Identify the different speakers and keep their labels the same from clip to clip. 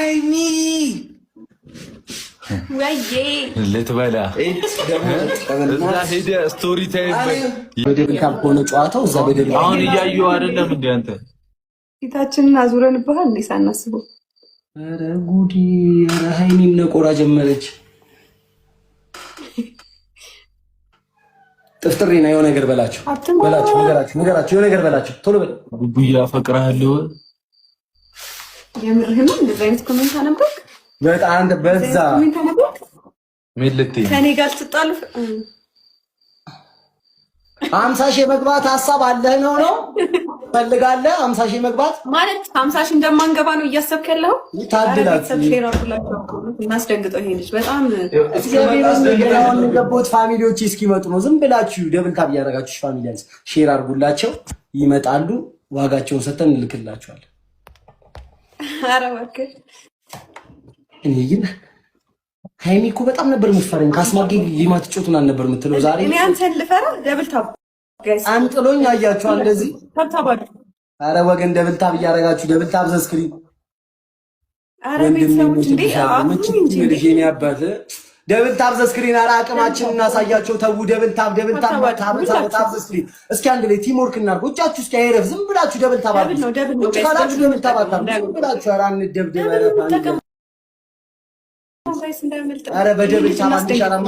Speaker 1: ሃይሚ
Speaker 2: ወይዬ
Speaker 1: ልትበላ እዛ ሄደ ስቶሪ ታይም
Speaker 3: በደብል ካፕ ሆነ ጨዋታው እዛ በደብል
Speaker 1: አሁን እያየሁ አይደለም እንዴ አንተ
Speaker 2: ፊታችንን አዙረንብሃል እንዴ ሳናስበው።
Speaker 3: ኧረ ጉዲ! ኧረ ሃይሚም ነቆራ ጀመረች። ጥፍጥሬ ነው የሆነ ነገር በላቸው ነገራቸው የሆነ ነገር በላቸው ቶሎ በል።
Speaker 1: ጉያ አፈቅርሃለሁ።
Speaker 2: የምርህን እንደዚህ አይነት ኮሜንት አነበብክ?
Speaker 3: በጣም በዛ
Speaker 2: ኮሜንት አነበብክ?
Speaker 1: ሜልቴ
Speaker 2: ከኔ ጋር ትጣሉ
Speaker 3: 50 ሺህ መግባት ሀሳብ አለህ ነው ፈልጋለህ? 50 ሺህ መግባት
Speaker 2: ማለት 50 ሺህ እንደማንገባ ነው እያሰብክ ያለው?
Speaker 3: ታድላችሁ
Speaker 2: እናስደንግጠው። ይሄ ልጅ በጣም
Speaker 3: እግዚአብሔርን ገቦት ፋሚሊዎች እስኪመጡ ነው። ዝም ብላችሁ ደብል ታብ እያደረጋችሁ ፋሚሊያንስ ሼር አድርጉላቸው። ይመጣሉ። ዋጋቸውን ሰተን እንልክላቸዋለን።
Speaker 2: ኧረ እባክህ
Speaker 3: እኔ ግን ሃይሚ እኮ በጣም ነበር የምትፈረኝ። ካስማጌ ሊማት ጮቱን አልነበር የምትለው ዛሬ
Speaker 2: እኔ አንተን ልፈራ ደብል ታብ ጋይስ
Speaker 3: አንጥሎኝ አያችሁ እንደዚህ
Speaker 2: ታብታባዱ።
Speaker 3: አረ ወገን ደብል ታብ እያደረጋችሁ ደብል ታብ ዘስክሪን
Speaker 2: አረ ቤተሰቦች እንዴ አሁን እንጂ
Speaker 3: ልጄን ያባት ደብል ታብ ዘስክሪን አረ አቅማችን እናሳያቸው። ተው ደብል ታብ ታብ ዘስክሪን እስኪ አንድ ላይ ቲም ወርክ እናድርግ። ቁጫችሁ እስኪ አይረፍ። ዝም ብላችሁ ደብል ታብ አድርጉ። ቁጭ ካላችሁ ደብል ታብ አድርጉ። ዝም ብላችሁ አረ እንደብደብ አረ በደብል ታብ አንሻላም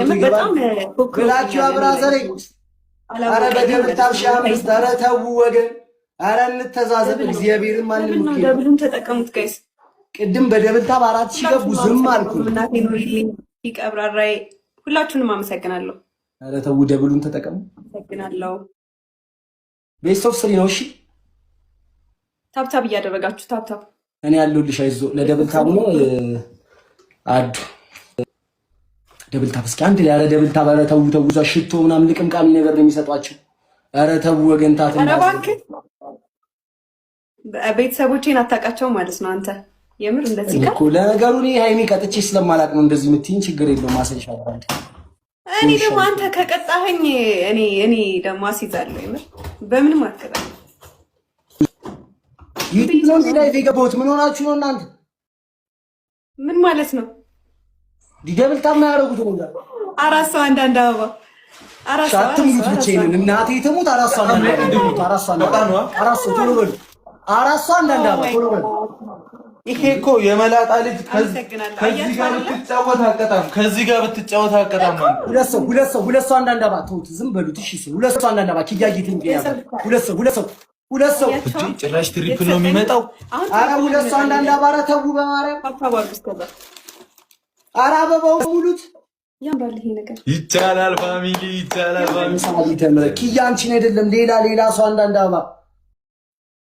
Speaker 3: ብላችሁ አብራዘሬ አረ በደብል ታብ ሻምስ አረ ተው ወገን አረ እንተዛዘብ። እግዚአብሔርን ማንንም
Speaker 2: ነው ደብሉን ተጠቀሙት ጋይስ።
Speaker 3: ቅድም በደብል ታብ 4000 ገቡ። ዝም አልኩ።
Speaker 2: እናቴ ነው ይቀብራራይ። ሁላችሁንም አመሰግናለሁ።
Speaker 3: አረ ተው ደብሉን ተጠቀሙ።
Speaker 2: አመሰግናለሁ።
Speaker 3: ቤስት ኦፍ 3 ነው። እሺ
Speaker 2: ታብታብ እያደረጋችሁ ታብታብ
Speaker 3: እኔ ያለሁልሽ። አይዞ ለደብል ታብ ነው አዱ ደብል ታብ እስኪ አንድ ላይ አረ ደብል ታብ አረ ተው ተው። እዛ ሽቶ ምናምን ልቅምቃሚ ነገር ነው የሚሰጧቸው። አረ ተው ወገን ታተና
Speaker 2: አረ እባክህ ቤተሰቦቼን አታውቃቸውም ማለት ነው አንተ። የምር እንደዚህ ጋር
Speaker 3: እኮ ለነገሩ እኔ ሃይሚ ቀጥቼ ስለማላቅ ነው እንደዚህ የምትይኝ። ችግር የለውም ማሰልሻለሁ።
Speaker 2: እኔ ደግሞ አንተ ከቀጣኸኝ እኔ ደግሞ አስይዛለሁ። የምር በምንም አትቀጣኝ።
Speaker 3: ዩቲዩብ ነው እንዴ ላይ የገባሁት? ምን ሆናችሁ ነው እናንተ?
Speaker 2: ምን ማለት ነው?
Speaker 3: ዲደብል ታብ ነው ያደረጉት ነው ጋር
Speaker 2: አራት ሰው አንዳንድ አበባ አራት ሰው
Speaker 3: አትሙት ብቻዬን እናቴ ትሙት። አራት ሰው አንዳንድ አራት ሰው ቶሎ በሉ። አራት ሰው አንዳንድ አበባ ቶሎ በሉ።
Speaker 1: ይሄ እኮ የመላጣ ልጅ ከዚህ ጋር ብትጫወት አቀጣም ከዚህ ጋር ብትጫወት አቀጣም ማለት
Speaker 3: ሁለት ሰው አንዳንድ አበባ ተውት። ዝም በሉት። እሺ ሁለት ሰው አንዳንድ አበባ ኪያጊት እንዲያ ሁለት ሰው
Speaker 1: ጭራሽ ትሪፕል ነው የሚመጣው።
Speaker 3: አረ ሁለት ሰው አንዳንድ አበባ ተው በማርያም አረ አበባው ሙሉት።
Speaker 2: ያምራል ይሄ ነገር።
Speaker 1: ይቻላል ፋሚሊ ይቻላል ፋሚሊ።
Speaker 3: ኪያ አንቺን አይደለም ሌላ ሰው አንዳንድ አበባ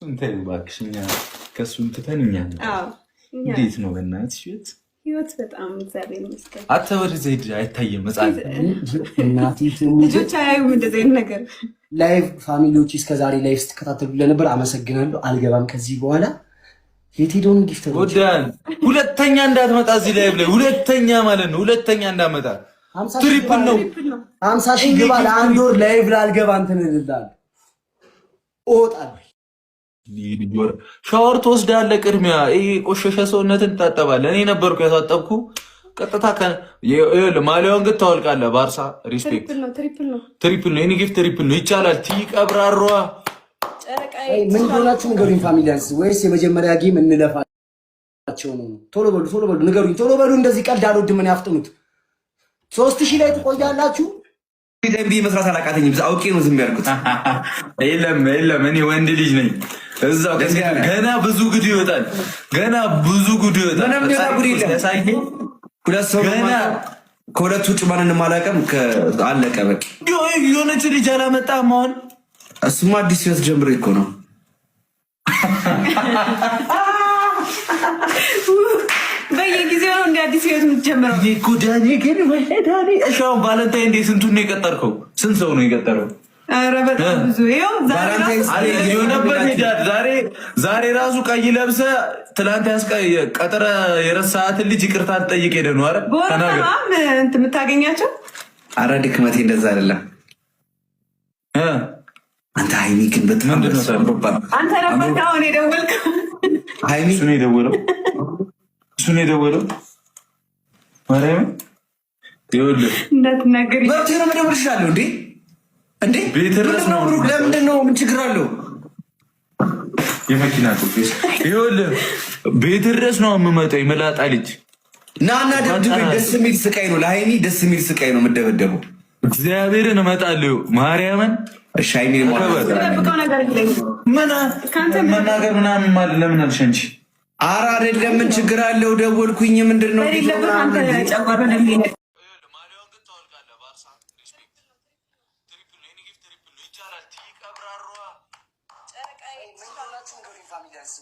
Speaker 1: እንትን እባክሽ እኛ ከሱም ትተንኛ።
Speaker 2: አዎ
Speaker 1: እንዴት ነው በእናትሽ
Speaker 2: ህይወት በጣም እግዚአብሔር ይመስገን።
Speaker 1: አተወር ዘይድ አይታየም መጻፍ
Speaker 3: እናቴ
Speaker 2: ልጆች አያዩም እንደዚህ አይነት ነገር።
Speaker 3: ላይቭ ፋሚሊዎች እስከዛሬ ላይቭ ስትከታተሉ ለነበር አመሰግናለሁ። አልገባም ከዚህ በኋላ የት ሄዶ ነው ጊፍት ነው
Speaker 1: ወዳን ሁለተኛ እንዳትመጣ እዚህ ላይቭ ላይ ሁለተኛ ማለት ነው። ሁለተኛ እንዳትመጣ ትሪፕል ነው
Speaker 3: 50 ሺህ ግባ። ለአንድ ወር ላይቭ ላልገባ እንትን እልልሃለሁ እወጣለሁ።
Speaker 1: ሻወር ትወስዳለህ። ቅድሚያ ይሄ ቆሸሸ ሰውነትን ትታጠባለህ። እኔ ነበርኩ ያሳጠብኩ ቀጥታ ማሊያውን ግን ታወልቃለህ። ባርሳ ሪስፔክት ትሪፕል ነው። የኔ ጊፍት ትሪፕል ነው። ይቻላል። ትቀብራሯ
Speaker 3: ምን ሆናችሁ ንገሩኝ ፋሚሊያንስ። ወይስ የመጀመሪያ ጌም እንለፋቸው ነው? ቶሎ በሉ ንገሩኝ። ቶሎ በሉ። እንደዚህ ቀልድ አልወድም። ምን ያፍጥኑት። 3000 ላይ ትቆያላችሁ።
Speaker 4: ቢደንቢ መስራት አላቃተኝም። አውቄ ነው ዝም ያልኩት።
Speaker 1: የለም እኔ ወንድ ልጅ ነኝ። እዛው ገና ብዙ ጉድ ይወጣል።
Speaker 4: ሁለት ሰው ገና ከሁለት ውጭ ማንንም አላውቅም። አለቀ በቃ።
Speaker 1: የሆነች ልጅ አላመጣም አሁን።
Speaker 4: እሱማ አዲስ ህይወት ጀምሮ እኮ ነው።
Speaker 2: በየጊዜው ነው እንደ አዲስ ህይወት የምትጀምረው።
Speaker 1: ዳኒ ግን ዳኒ እሻው ቫለንታይን ዴይ ስንቱን ነው የቀጠርከው? ስንት ሰው ነው የቀጠረው?
Speaker 2: ኧረ በጣም ብዙ። ይኸው ዛሬ ራሱ ቀይ ለብሰህ ትላንት ቀጥረ የረሳሃትን ልጅ ይቅርታ ትጠይቅ ሄደህ ነው። ኧረ በጣም እንትን የምታገኛቸው።
Speaker 4: ኧረ ድክመቴ እንደዛ አይደለም። አንተ ሃይሚ ግን በጣም
Speaker 2: አንተ ነበር አሁን የደወልከው።
Speaker 4: ሃይሚ
Speaker 1: እሱ ነው የደወለው። እሱን የደወለው ማርያም ይኸውልህ
Speaker 4: እንዳትናገሪ መብት ነው መደወል እችላለሁ እንዴ ቤት ድረስ ነው ለምንድን ነው ምን ችግር አለው
Speaker 1: የመኪና ቁጥር ይኸውልህ ቤት ድረስ ነው የምመጣው የመላጣ ልጅ
Speaker 4: ናና ደብድበኝ ደስ የሚል ስቃይ ነው ለሃይሚ ደስ የሚል ስቃይ ነው የምደበደበው
Speaker 1: እግዚአብሔርን እመጣለሁ ማርያምን
Speaker 4: እሺ ሃይሚ
Speaker 1: መናገር ምናምን ማለት ለምን አልሽ አንቺ
Speaker 4: ኧረ አይደለም ምን ችግር አለው ደወልኩኝ ምንድን ነው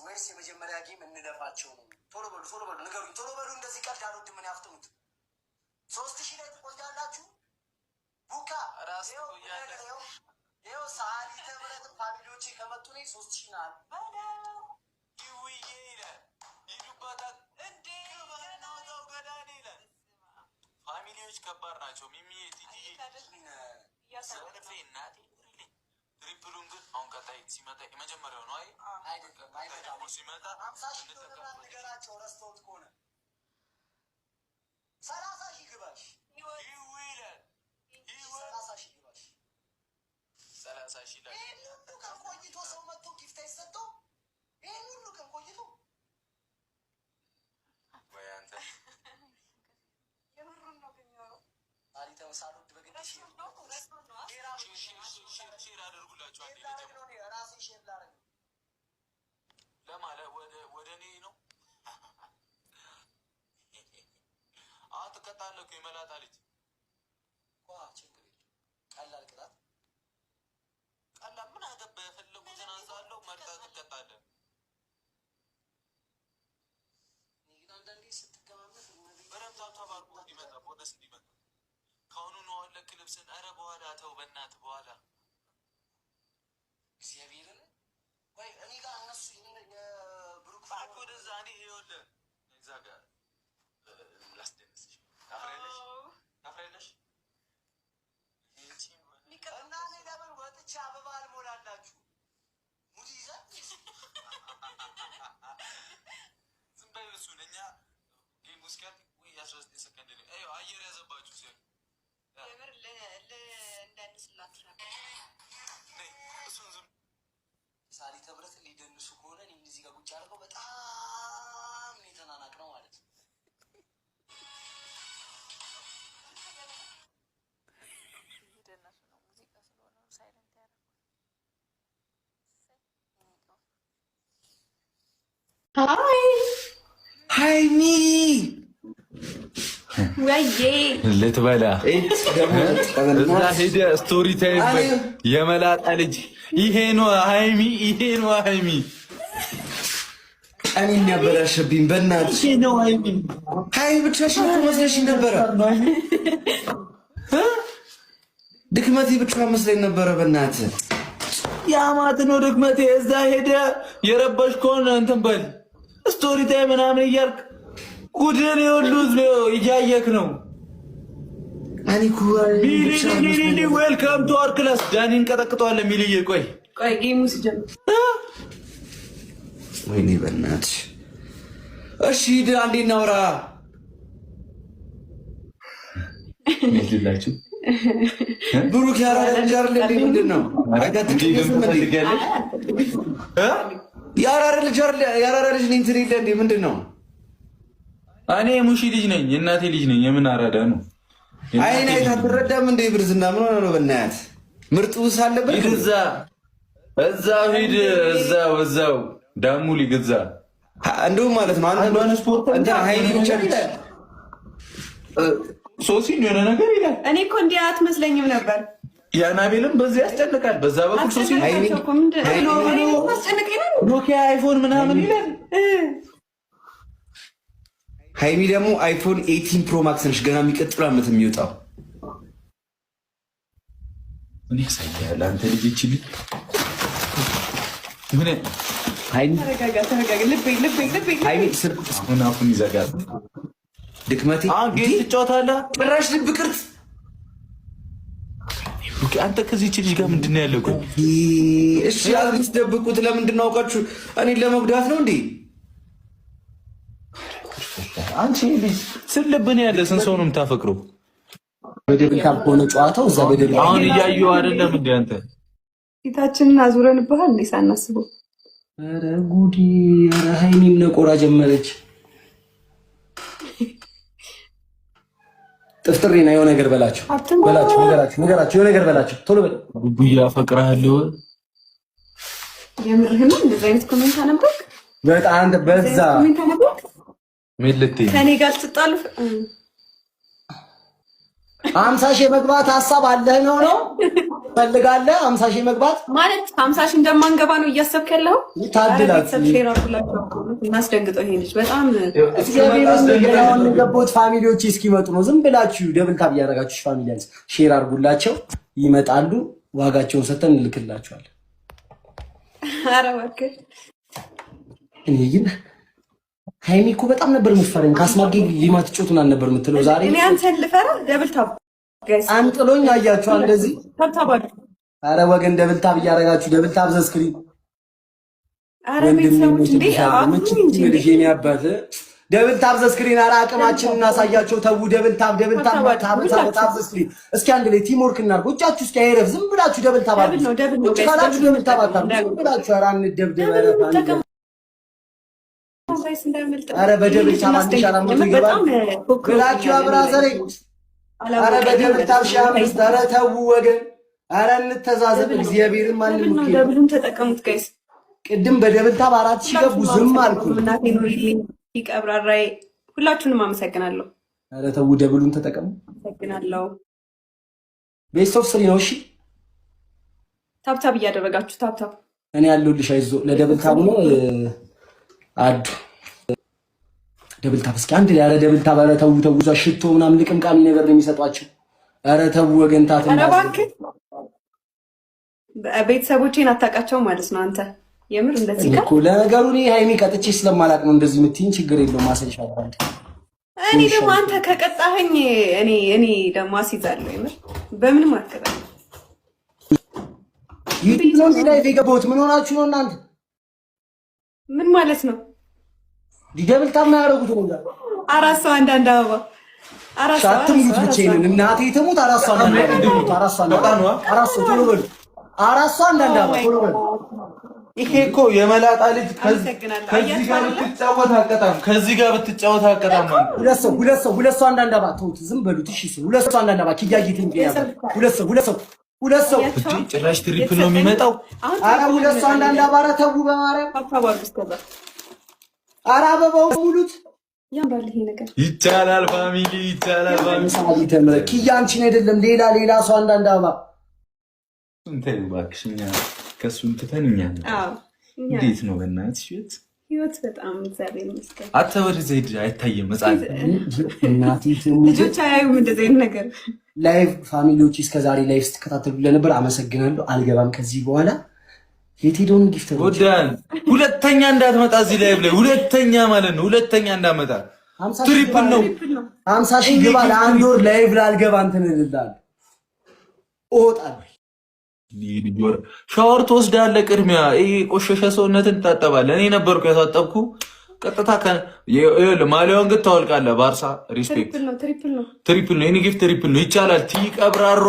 Speaker 3: ወይስ የመጀመሪያ ጌም እንለፋቸው ነው? ቶሎ በሉ ንገሩኝ። ቶሎ በሉ እንደዚህ ቀልድ አልወድም። ምን ያፍጥሙት 3000 ላይ ትቆያላችሁ። ቡካ ይኸው ሰዓሊ ተምረት ፋሚሊዎቼ ከመጡ እኔ 3000 ናል ይውዬ ይላል ይሉባታል እንዴ ናውታው ገዳኔ ይላል። ፋሚሊዎች ከባድ ናቸው። ሚሚ ቲጂ ያሰለፈ እናቴ ትሪፕሉን ግን አሁን ቀጣይ ሲመጣ የመጀመሪያው ነው። አይደለም ሲመጣ 50,000 ነገራቸው ረስተውት ከሆነ 30,000 ግባሽ ይውላል 30,000 ግባሽ 30,000 ላይ ሁሉ ቀን ቆይቶ ሰው መጥቶ ጊፍት አይሰጠው። ይሄን ሁሉ ቀን ቆይቶ ወይ አንተ የምሩን ነው የሚሆነው አሪ ተመሳሉት በግድ ሼር አድርጉላችሁ ራሴ ሼር ላደርግ ለማለት ወደ እኔ ነው። አሁን ትቀጣለህ እኮ የመላጣ ልጅ ችግር የለም። ቀላል ቅጣት ቀላል ምን አገባህ? የፈለጉትን አንሳለሁ መርጠህ ትቀጣለህ። ግን አንዳንዴ ስትገማመት በደምብ ታባርቁ እንዲመጣ ቦነስ እንዲመጣ ከአሁኑ ነው አለክ ልብስን። ኧረ በኋላ ተው በእናትህ በኋላ እግዚአብሔርን ወይ እኔ ጋር እነሱ የብሩክ ፋቅ ወደዛ እኔ ይኸውልህ እዛ ጋር ላስደንስሽ ታፍሬለሽ እና እኔ ለምን ወጥቼ አበባ አልሞላላችሁ? ሙድ ይዘህ ዝም በይ እሱን እኛ ጌም ውስጥ ወይ 19 ሰከንድ ነው አየር ያዘባችሁ ሲሆን የምር እንዳንስላችሁ ነበር። እሱን ዝም ሳሊ ተብረት ሊደንሱ ከሆነ እኔ እዚህ ጋር ቁጭ አድርገው በጣም የተናናቅ ነው ማለት ነው።
Speaker 4: ሃይሚ
Speaker 1: ልትበላ እዛ ሄደህ ስቶሪ ታይም የመላጣ ልጅ ይሄ ነው ሃይሚ ይሄ ነው ሃይሚ
Speaker 4: እኔ የሚያበላሽብኝ በእናትሽ
Speaker 1: ነው ሃይሚ
Speaker 4: ሃይ ብቻሽን እኮ መስለሽኝ ነበረ። ድክመቴ ብቻ መስለኝ ነበረ። በእናትህ
Speaker 1: ያማት ነው ድክመቴ። እዛ ሄደህ የረበሽ ከሆነ እንትን በል ስቶሪ ታይም ምናምን እያልክ ጉድን የወሉት ነው እያየክ ነው። ሚሊ ዌልካም ቱ አወር ክላስ። ዳኒን ቀጠቅጠዋለህ ሚሊዬ። ቆይ
Speaker 5: ጌሙ ሲጀምር
Speaker 4: ወይኔ በእናትሽ እሺ ሂድ አንዴ እናውራ።
Speaker 1: ምንድላችሁ
Speaker 4: ብሩክ ያራዳ ልጅ አይደል እንዴ? ምንድን ነው ያራዳ ልጅ ነኝ እንትን የለ እንዴ? ምንድን ነው?
Speaker 1: እኔ ሙሺ ልጅ ነኝ፣ የእናቴ ልጅ ነኝ። የምን አራዳ ነው?
Speaker 4: አይን አይታ አትረዳም እንዴ? ብርዝና ምን ሆነ ነው? በእናትህ ምርጥ ውስ አለበት።
Speaker 1: ግዛ እዛው ሂድ፣ እዛው ዳሙ ሊገዛ
Speaker 4: እንደውም ማለት ነው አንተ
Speaker 1: ስፖርት
Speaker 4: እንትን ሃይሊ ብቻ
Speaker 1: ሶሲን የሆነ ነገር ይላል።
Speaker 5: እኔ እኮ እንዲህ አትመስለኝም ነበር።
Speaker 1: የአናቤልም በዚህ ያስጨንቃል። በዛ በኩል ሶሲ ኖኪያ አይፎን ምናምን ይላል።
Speaker 4: ሃይሚ ደግሞ አይፎን 18 ፕሮ ማክስ ነሽ። ገና የሚቀጥለው ዓመት የሚወጣው
Speaker 1: ምን ያሳያል? አንተ ልጅ ይችል ምን
Speaker 4: ሃይሚ
Speaker 5: ተረጋጋ።
Speaker 4: ሃይሚ ስልክ
Speaker 1: አሁን ይዘጋል።
Speaker 4: ድክመቴ
Speaker 1: ጌም ትጫወታለህ።
Speaker 4: ጭራሽ ልብ ቅርጽ
Speaker 1: አንተ ከዚህ ልጅ ጋር ምንድን ነው ያለው?
Speaker 4: እሺ አትደብቁት። ለምንድን ነው አውቃችሁ እኔን ለመጉዳት ነው እንዴ?
Speaker 1: አንቺ ልጅ ስልብን ያለ ስንት ሰው ነው የምታፈቅረው?
Speaker 3: በደብል ታብ ከሆነ ጨዋታው እዛ በደብል
Speaker 1: አሁን እያየሁ አይደለም እንዴ አንተ
Speaker 5: ፊታችንን አዙረንብሃል እንዴ ሳናስበው።
Speaker 3: ኧረ ጉዲ! ኧረ ሃይሚም ነቆራ ጀመረች። ጥፍጥሬና የሆነ ነገር በላቸው ነገራቸው የሆነ ነገር በላቸው ቶሎ በል።
Speaker 1: ጉጉያ አፈቅርሃለሁ።
Speaker 5: የምርህም እንደዚህ አይነት ኮሜንት አነበብክ?
Speaker 3: በጣም በዛ
Speaker 5: ኮሜንት አነበብክ?
Speaker 1: ምን ልትይ
Speaker 5: ከኔ ጋር ትጣሉ?
Speaker 3: 50 ሺህ መግባት ሀሳብ አለህ ነው ፈልጋለህ? 50 ሺህ መግባት
Speaker 5: ማለት 50 ሺህ እንደማንገባ ነው እያሰብክ ያለው?
Speaker 3: ታድላት
Speaker 5: እናስደንግጠው። ይሄ ልጅ በጣም
Speaker 3: እግዚአብሔርን ገቦት ፋሚሊዎች እስኪመጡ ነው። ዝም ብላችሁ ደብል ታብ እያደረጋችሁ ፋሚሊያንስ ሼር አድርጉላቸው፣ ይመጣሉ። ዋጋቸውን ሰተን እንልክላቸዋለን።
Speaker 5: ኧረ እባክህ
Speaker 3: እኔ ግን ሃይሚ እኮ በጣም ነበር የምትፈረኝ። ካስማጌ ሊማት ጮቱን አልነበር የምትለው ዛሬ
Speaker 5: እኔ አንተን ልፈራ ደብል ታብ ጋይስ
Speaker 3: አንጥሎኝ አያችሁ እንደዚህ
Speaker 5: ታብታባሉ።
Speaker 3: አረ ወገን ደብል ታብ እያደረጋችሁ ደብል ታብ ዘስክሪን
Speaker 5: አረ ቤተሰቦች እንዴ
Speaker 3: ያባት ደብል ታብ ዘስክሪን አረ አቅማችንን እናሳያቸው። ተው ደብል ታብ ታብ ዘስክሪን እስኪ አንድ ላይ ቲም ወርክ እናድርግ። እጫችሁ እስኪ አይረፍ። ዝም ብላችሁ ደብል ታብ አድርጉ። ካላችሁ ደብል ታብ አድርጉ። ዝም ብላችሁ አረ አንደብደብ። አረ በደብል ታብ አንሻላም ይገባል ብላችሁ አብራዘሬ አረ በደብል ታብ ሻምስ አረ ተው ወገን አረ እንተዛዘብ። እግዚአብሔርን ማንንም ነው
Speaker 5: ደብሉን ተጠቀሙት ጋይስ።
Speaker 3: ቅድም በደብል ታብ 4000 ገቡ። ዝም አልኩ።
Speaker 5: እናቴ ኑሪልኝ ይቀብራራይ። ሁላችሁንም አመሰግናለሁ።
Speaker 3: አረ ተው ደብሉን ተጠቀሙ።
Speaker 5: አመሰግናለሁ።
Speaker 3: ቤስት ኦፍ 3 ነው። እሺ
Speaker 5: ታብታብ እያደረጋችሁ ታብታብ
Speaker 3: እኔ ያለሁልሽ። አይዞ ለደብል ታብ ነው አዱ ደብል ታብ እስኪ አንድ ያለ ደብል ታብ። አረ ተው እዛ ሽቶ ምናምን ልቅምቃሚ ነገር ነው የሚሰጧቸው። አረ ተው ወገን ታትና
Speaker 5: አረ እባክህ ቤተሰቦቼን አታውቃቸውም ማለት ነው አንተ። የምር እንደዚህ
Speaker 3: እኮ ለነገሩ እኔ ሃይሚ ቀጥቼ ስለማላቅ ነው እንደዚህ የምትይኝ። ችግር የለውም ማሰልሽ አባንተ።
Speaker 5: እኔ ደግሞ አንተ ከቀጣኸኝ እኔ ደግሞ አስይዛለሁ። የምር በምንም አትቀጣኝ።
Speaker 3: ዩቲዩብ ነው ላይ የገባሁት። ምን ሆናችሁ ነው እናንተ?
Speaker 5: ምን ማለት ነው?
Speaker 3: ዲደብል ታብ ነው ያደረጉት ነው ጋር
Speaker 5: አራት ሰው አንዳንድ አበባ አራት ሰው
Speaker 3: አትሙት ብቻዬን እናቴ ተሙት። አራት ሰው አንዳንድ ቶሎ በሉ። አራት ሰው አንዳንድ አበባ ቶሎ በሉ።
Speaker 1: ይሄ እኮ የመላጣ ልጅ ከዚህ ጋር ብትጫወት አቀጣም
Speaker 3: ሁለት ሰው አንዳንድ አበባ ተውት። ዝም በሉት። እሺ ሁለት ሰው አንዳንድ አበባ ኪያጊት እንዲያለ ሁለት ሰው
Speaker 1: ጭራሽ ትሪፕል ነው የሚመጣው።
Speaker 3: አረ ሁለት ሰው አንዳንድ አበባ። ኧረ ተው በማርያም ኧረ አበባው ሙሉት።
Speaker 5: ያምራል ይሄ ነገር።
Speaker 1: ይቻላል ፋሚሊ ይቻላል ፋሚሊ።
Speaker 3: ተምረ ኪያ አንቺን አይደለም ሌላ ሰው አንዳንድ አበባ
Speaker 1: እንትን እባክሽ እኛ ከሱ ትተንኛ ነው። እንዴት ነው በእናትሽ
Speaker 5: ህይወት በጣም እግዚአብሔር ይመስገን።
Speaker 1: አተወር ዘይድ አይታየም መጻፍ
Speaker 3: እናቴ
Speaker 5: ልጆች አያዩም እንደዚህ አይነት ነገር።
Speaker 3: ላይቭ ፋሚሊዎች እስከዛሬ ላይቭ ስትከታተሉ ለነበር አመሰግናለሁ። አልገባም ከዚህ በኋላ የት ሄዶን ጊፍት
Speaker 1: ወዳን ሁለተኛ እንዳትመጣ እዚህ ላይቭ ላይ ሁለተኛ ማለት ነው። ሁለተኛ እንዳትመጣ ትሪፕል ነው።
Speaker 3: 50 ሺህ ግባ። ለአንድ ወር ላይቭ ላልገባ እንትን እልልሃለሁ እወጣለሁ።
Speaker 1: ሻወር ትወስዳለህ። ቅድሚያ ይሄ ቆሸሸ ሰውነትን ትታጠባለህ። እኔ ነበርኩ ያሳጠብኩ። ቀጥታ ማሊያውን ግን ታወልቃለህ። ባርሳ ሪስፔክት ትሪፕል ነው። የኔ ጊፍት ትሪፕል ነው። ይቻላል። ቲቀብራሯ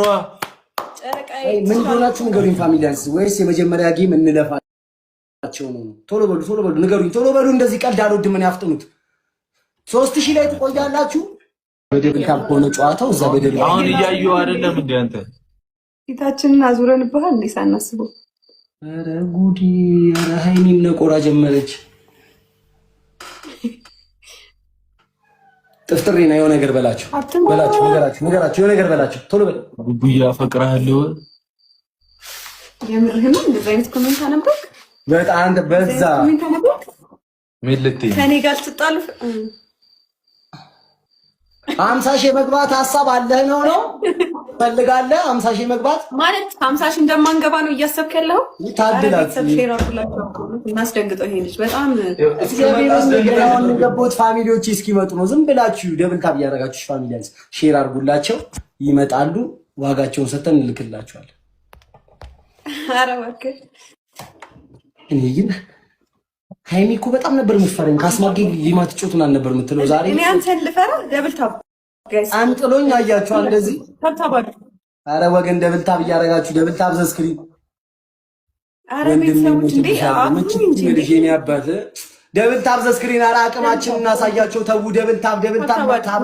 Speaker 3: ምን ሆናችሁ ንገሩኝ ፋሚሊያንስ። ወይስ የመጀመሪያ ጌም እንለፋቸው ነው? ቶሎ በሉ ንገሩኝ። ቶሎ በሉ። እንደዚህ ቀልድ አልወድም። ምን ያፍጥኑት። 3000 ላይ ትቆያላችሁ። በደብል ታብ ከሆነ ጨዋታው እዛ በደብል
Speaker 1: አሁን እያየሁ አይደለም እንዴ አንተ?
Speaker 5: ፊታችንን አዙረንብሃል እንዴ ሳናስበው።
Speaker 3: አረ ጉዲ! አረ ሃይሚም ነቆራ ጀመረች። ጥፍጥሬና የሆነ ነገር በላቸው ነገራቸው የሆነ ነገር በላቸው ቶሎ በል።
Speaker 1: ጉጉያ አፈቅርሃለሁ።
Speaker 5: የምርህም እንደዚህ አይነት ኮሜንት አነበብክ?
Speaker 3: በጣም በዛ
Speaker 1: ምን ልትይ
Speaker 5: ከኔ ጋር ትጣሉ?
Speaker 3: 50 ሺህ መግባት ሀሳብ አለህ ነው ፈልጋለህ? 50 ሺህ መግባት
Speaker 5: ማለት 50 ሺህ እንደማንገባ ነው እያሰብክ ያለው?
Speaker 3: ታድላት
Speaker 5: እናስደንግጠው። ይሄ ልጅ በጣም
Speaker 3: እግዚአብሔርን ገቦት ፋሚሊዎች እስኪመጡ ነው። ዝም ብላችሁ ደብል ታብ እያደረጋችሁ ፋሚሊያንስ ሼር አድርጉላቸው፣ ይመጣሉ። ዋጋቸውን ሰተን እንልክላቸዋለን።
Speaker 5: ኧረ እባክህ
Speaker 3: እኔ ግን ሃይሚ እኮ በጣም ነበር የምትፈረኝ። ካስማጌ ሊማት ጮቱን አልነበር የምትለው ዛሬ
Speaker 5: እኔ አንተን ልፈራ ደብል ታብ ጋይስ
Speaker 3: አንጥሎኝ አያችሁ እንደዚህ
Speaker 5: ታብታብ።
Speaker 3: አረ ወገን ደብል ታብ እያደረጋችሁ ደብል ታብ ዘስክሪን
Speaker 5: አረ ቤተሰቦች እንዴ
Speaker 3: ልጄን ያባት ደብል ታብ ዘስክሪን አረ አቅማችን እናሳያቸው። ተው ደብል ታብ ታብ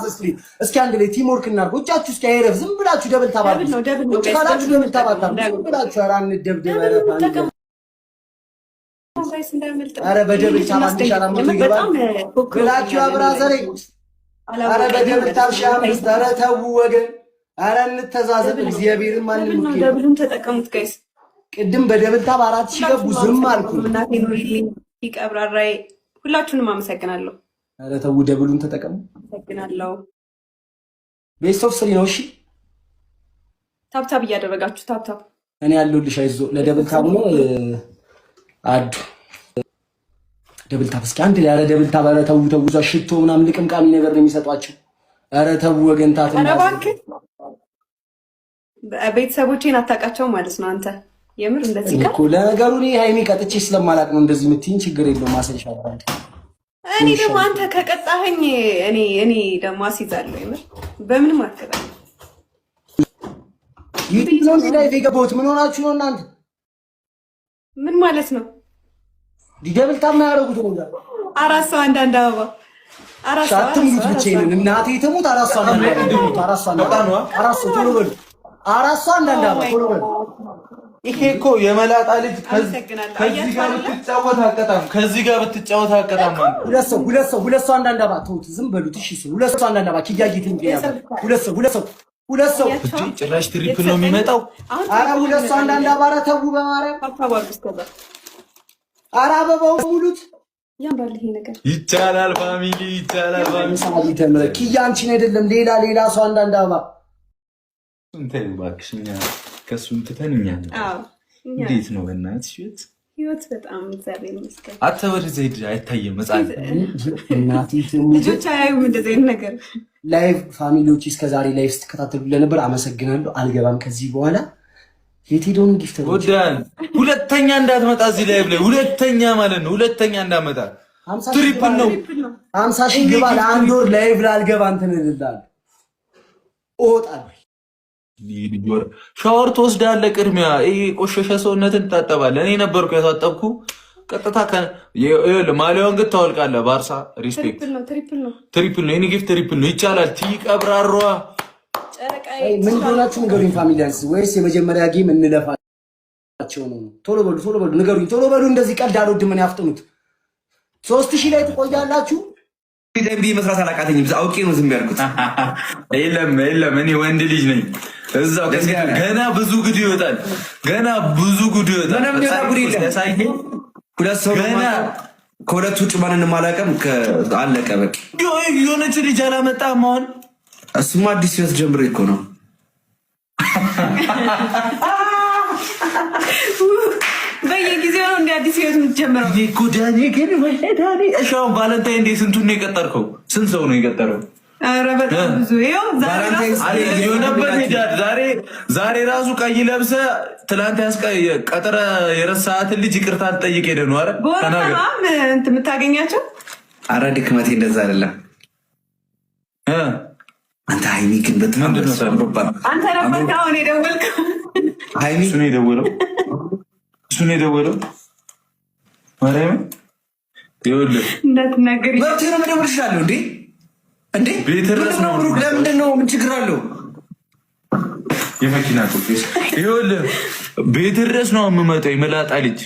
Speaker 3: ዘስክሪን እስኪ አንድ ላይ ቲም ወርክ እናድርግ። ቁጫችሁ እስኪ አይረፍ ዝም ብላችሁ ደብል ታብ አድርጉ። ቁጭ ካላችሁ ደብል ታብ አድርጉ። ዝም ብላችሁ አረ አንደብደብ አረ በደብል ታብ አንሻላ ምትገባ ብላችሁ አብራዘሬ አረ በደብል ታብ ሻምስ አረ ተው ወገን አረ እንተዛዘብ። እግዚአብሔርን ማንንም
Speaker 5: ነው ደብሉን ተጠቀሙት ጋይስ።
Speaker 3: ቅድም በደብል ታብ 4000 ገቡ ዝም አልኩ።
Speaker 5: እናቴ ኑሪልኝ ይቀብራራይ ሁላችሁንም አመሰግናለሁ።
Speaker 3: አረ ተው ደብሉን ተጠቀሙ።
Speaker 5: አመሰግናለሁ።
Speaker 3: ቤስት ኦፍ 3 ነው። እሺ
Speaker 5: ታብታብ እያደረጋችሁ ታብታብ
Speaker 3: እኔ ያለሁልሽ አይዞ ለደብል ታብ ነው አዱ ደብል ታብ እስኪ አንድ ላይ አረ ደብል ታብ አረ ተው ተው እዛ ሽቶ ምናምን ልቅምቃሚ ነገር ነው የሚሰጧቸው። አረ ተው ወገን ታተና
Speaker 5: አረ እባክህ ቤተሰቦቼን አታውቃቸውም ማለት ነው አንተ የምር እንደዚህ ጋር
Speaker 3: እኮ ለነገሩ እኔ ሃይሚ ቀጥቼ ስለማላቅ ነው እንደዚህ የምትይኝ። ችግር የለውም ማሰልሽ አባንተ
Speaker 5: እኔ ደግሞ አንተ ከቀጣኸኝ እኔ ደግሞ አስይዛለሁ የምር በምንም አትቀጣኝ።
Speaker 3: ይሄ ነው ላይ የገባሁት ምን ሆናችሁ ነው እናንተ?
Speaker 5: ምን ማለት ነው?
Speaker 3: ዲደብል ታማ ያደረጉት ነው ጋር
Speaker 5: አራት ሰው አንዳንድ አበባ አራት ሰው
Speaker 3: አትሙት ብቻዬን እናቴ ተሙት አራት ሰው አራት ሰው ቶሎ በሉ አራት ሰው አንዳንድ አበባ ቶሎ በሉ።
Speaker 1: ይሄ እኮ የመላጣ ልጅ ከዚህ ጋር ብትጫወት አቀጣም ከዚህ ጋር ብትጫወት አቀጣም ማለት
Speaker 3: ሁለት ሰው አንዳንድ አበባ ተውት ዝም በሉት። እሺ ሁለት ሰው አንዳንድ አበባ ኪያጊት እንዲያ ሁለት ሰው
Speaker 1: ጭራሽ ትሪፕል ነው የሚመጣው።
Speaker 3: አረ ሁለት ሰው አንዳንድ አበባ ተው በማርያም አረ አበባው ሙሉት
Speaker 5: ያምራል ይሄ ነገር
Speaker 1: ይቻላል። ፋሚሊ ይቻላል።
Speaker 3: ፋሚሊ ተምረ ኪያ አንቺን አይደለም ሌላ ሰው አንዳንድ አበባ
Speaker 1: እንትን ባክሽኛ ከሱን ትተንኛል።
Speaker 5: አዎ
Speaker 1: እንዴት ነው በእናትሽ
Speaker 5: ህይወት በጣም እግዚአብሔር ይመስገን።
Speaker 1: አተወር ዘይድ አይታየም መጻፍ
Speaker 3: እናቴ
Speaker 5: ልጆች አያዩም እንደዚህ አይነት ነገር።
Speaker 3: ላይቭ ፋሚሊዎች እስከዛሬ ላይቭ ስትከታተሉ ለነበር አመሰግናለሁ። አልገባም ከዚህ በኋላ የት ሄዶን ጊፍት
Speaker 1: ወዳን ሁለተኛ እንዳትመጣ እዚህ ላይቭ ላይ ሁለተኛ ማለት ነው። ሁለተኛ እንዳትመጣ ትሪፕል ነው
Speaker 3: 50 ሺህ ግባ። ለአንድ ወር ላይቭ ላልገባ እንትን እልልሃለሁ እወጣለሁ።
Speaker 1: ሻወር ትወስዳለህ። ቅድሚያ ይሄ ቆሸሸ ሰውነትን ትታጠባለህ። እኔ ነበርኩ ያሳጠብኩ። ቀጥታ ማሊያውን ግን ታወልቃለህ። ባርሳ ሪስፔክት ትሪፕል ነው። የኔ ጊፍት ትሪፕል ነው። ይቻላል። ትቀብራሯ
Speaker 3: ምን ሆናችሁ ንገሩኝ ፋሚሊያንስ። ወይስ የመጀመሪያ ጌም እንለፋቸው ነው? ቶሎ በሉ ንገሩኝ። ቶሎ በሉ። እንደዚህ ቀልድ አልወድም። ምን ያፍጥኑት 3000 ላይ ትቆያላችሁ።
Speaker 4: ቢደንቢ መስራት አላቃተኝም። አውቄ ነው ዝም ያልኩት።
Speaker 1: የለም እኔ ወንድ ልጅ ነኝ። እዛው ገና ብዙ ጉድ ይወጣል።
Speaker 4: ሁለት ሰው ገና ከሁለት ውጭ ማንንም አላውቅም። አለቀ በቃ።
Speaker 1: የሆነች ልጅ አላመጣም አሁን።
Speaker 4: እሱማ አዲስ ህይወት ጀምሮ እኮ ነው።
Speaker 5: በየጊዜው ነው እንደ አዲስ ህይወት የምትጀምረው።
Speaker 1: ዳኒ ግን ዳኒ እሻውን ቫለንታይን ዴይ ስንቱን ነው የቀጠርከው? ስንት ሰው ነው የቀጠረው?
Speaker 5: ኧረ በጣም ብዙ።
Speaker 1: ዛሬ ራሱ ቀይ ለብሰ ትላንት ቀጥረ የረሳሃትን ልጅ ይቅርታ ትጠይቅ ሄደ ነው። አረ
Speaker 5: በጣም እንትን የምታገኛቸው።
Speaker 4: አረ ድክመቴ እንደዛ አይደለም። አንተ ሃይሚ ግን በጣም
Speaker 5: አንተ ነበር አሁን የደወልከው።
Speaker 4: ሃይሚ
Speaker 1: እሱ ነው የደወለው። ማርያም
Speaker 5: እንዳትናገር
Speaker 4: መብት ነው መደወል እችላለሁ እንዴ ቤት ድረስ ነው። ለምንድን ነው? ምን ችግር አለው?
Speaker 1: የመኪና ቁጥር ይኸውልህ፣ ቤት ድረስ ነው የምመጣው። የመላጣ ልጅ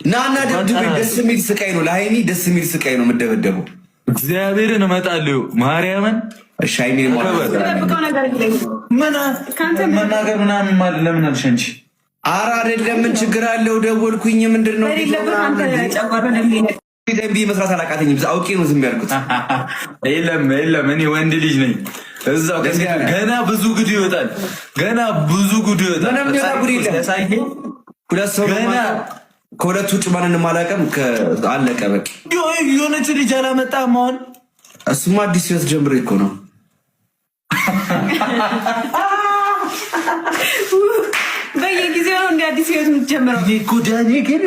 Speaker 4: ናና ደብድብ። ደስ የሚል ስቃይ ነው። ለሃይሚ ደስ የሚል ስቃይ ነው የምደበደበው።
Speaker 1: እግዚአብሔርን እመጣለሁ። ማርያምን
Speaker 4: እሺ። ሃይሚ
Speaker 1: መናገር ምናምን ማለት ለምን አልሽ አንቺ?
Speaker 4: ኧረ አይደለም። ምን ችግር አለው? ደወልኩኝ። ምንድን ነው? ቢደንቢ መስራት አላቃተኝም። አውቄ ነው ዝም ያልኩት።
Speaker 1: የለም እኔ ወንድ ልጅ ነኝ። እዛው ገና ብዙ ጉድ ይወጣል።
Speaker 4: ሁለት ሰው ገና ከሁለት ውጭ ማንንም አላውቅም። አለቀ በቃ።
Speaker 1: የሆነች ልጅ አላመጣም አሁን።
Speaker 4: እሱማ አዲስ ህይወት ጀምሮ እኮ ነው።
Speaker 5: በየጊዜው ነው እንደ አዲስ ህይወት የምትጀምረው
Speaker 1: እኮ ዳኒ። ግን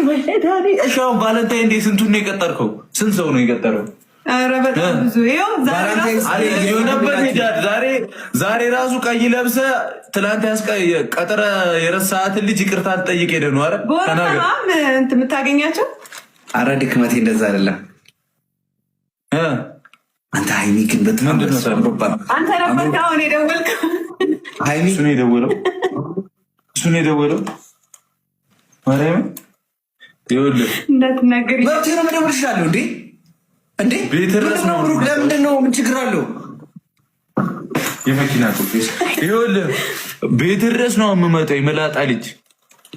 Speaker 1: ዳኒ እሺ፣ አሁን ቫለንታይን ዴይ ስንቱን ነው የቀጠርከው? ስንት ሰው ነው የቀጠረው?
Speaker 5: ኧረ በጣም ብዙ። ይኸው
Speaker 1: ዛሬ ራሱ ቀይ ለብሰ ትላንት ቀጥረ የረሳሃትን ልጅ ይቅርታ ትጠይቅ ሄደ ነው። አረ
Speaker 5: በጣም እንትን የምታገኛቸው።
Speaker 4: አረ ድክመቴ እንደዛ አይደለም። አንተ ሀይሚ ግን በጣም
Speaker 5: አንተ ነበር አሁን የደወልከው።
Speaker 4: ሀይሚ
Speaker 1: እሱ ነው የደወለው። ማርያም ይኸውልህ
Speaker 5: እንዳትናገር
Speaker 4: መብቴ ነው መደወል እችላለሁ እንዴ? እንዴ
Speaker 1: ቤት ድረስ ነው።
Speaker 4: ለምንድን ነው? ምን ችግር አለው?
Speaker 1: የመኪና ቁጥር ይኸውልህ ቤት ድረስ ነው የምመጣው። የመላጣ ልጅ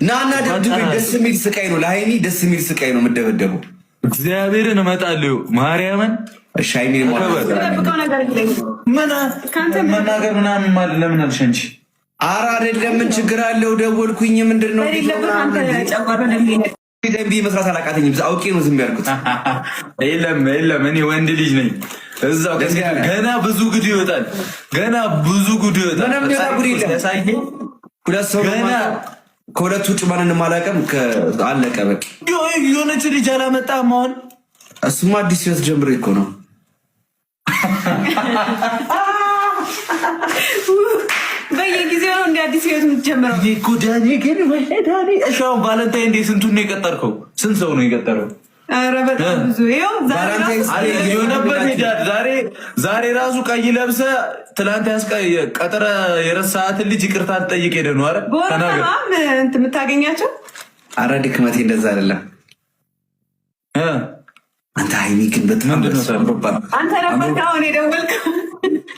Speaker 4: ናና ደብድበኝ። ደስ የሚል ስቃይ ነው ለሀይሚ፣ ደስ የሚል ስቃይ ነው የምደበደበው።
Speaker 1: እግዚአብሔርን እመጣለሁ ማርያምን።
Speaker 4: እሺ ሀይሚ
Speaker 1: መናገር ምናምን ማለት ለምን አልሽ አንቺ?
Speaker 4: ኧረ አይደለም ምን ችግር አለው? ደወልኩኝ። ምንድን ነው ደንቢ መስራት አላቃተኝም። አውቄ ነው ዝም ያልኩት።
Speaker 1: የለም እኔ ወንድ ልጅ ነኝ። እዛው ገና ብዙ ጉድ ይወጣል።
Speaker 4: ሁለት ሰው ከሁለት ውጭ ማንንም አላውቅም። አለቀ በቃ።
Speaker 1: የሆነች ልጅ አላመጣም አሁን።
Speaker 4: እሱማ አዲስ ህይወት ጀምሮ እኮ ነው።
Speaker 5: በየጊዜው ነው እንደ አዲስ ህይወት የምትጀምረው
Speaker 1: እኮ ዳኒ። ግን ዳኒ እሺ፣ አሁን ቫለንታይን ዴይ ስንቱን ነው የቀጠርከው? ስንት ሰው ነው የቀጠረው?
Speaker 5: ኧረ በጣም ብዙ። ይኸው
Speaker 1: ዛሬ ራሱ ቀይ ለብሰ ትላንት ቀጥረ የረሳሃትን ልጅ ይቅርታ ትጠይቅ ሄደ ነው። አረ
Speaker 5: በጣም እንትን የምታገኛቸው።
Speaker 4: አረ ድክመቴ እንደዛ አይደለም። አንተ ሀይሚ ግን በጣም
Speaker 5: አንተ ነበር አሁን የደወልከው።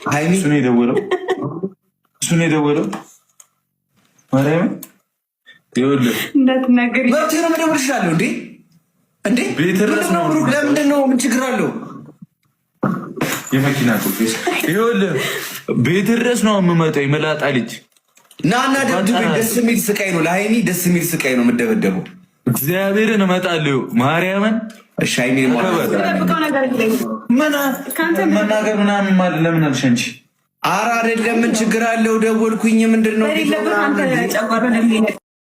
Speaker 4: ሀይሚ
Speaker 1: እሱ ነው የደወለው። ማርያም ይኸውልህ
Speaker 5: እንዳትናገር
Speaker 4: መብቴ ነው መደወል እችላለሁ እንዴ? እንዴ
Speaker 1: ቤት ድረስ ነው።
Speaker 4: ለምንድን ነው? ምን ችግር አለው?
Speaker 1: የመኪና ቁጥር ይኸውልህ ቤት ድረስ ነው የምመጣው። የመላጣ ልጅ
Speaker 4: ናና ደብድበኝ። ደስ የሚል ስቃይ ነው ለሀይሚ፣ ደስ የሚል ስቃይ ነው የምደበደበው።
Speaker 1: እግዚአብሔርን እመጣለሁ ማርያምን።
Speaker 4: እሺ ሀይሚ
Speaker 1: መናገር ምናምን ማለት ለምን አልሽ አንቺ?
Speaker 4: ኧረ አይደለም ምን ችግር አለው? ደወልኩኝ። ምንድን ነው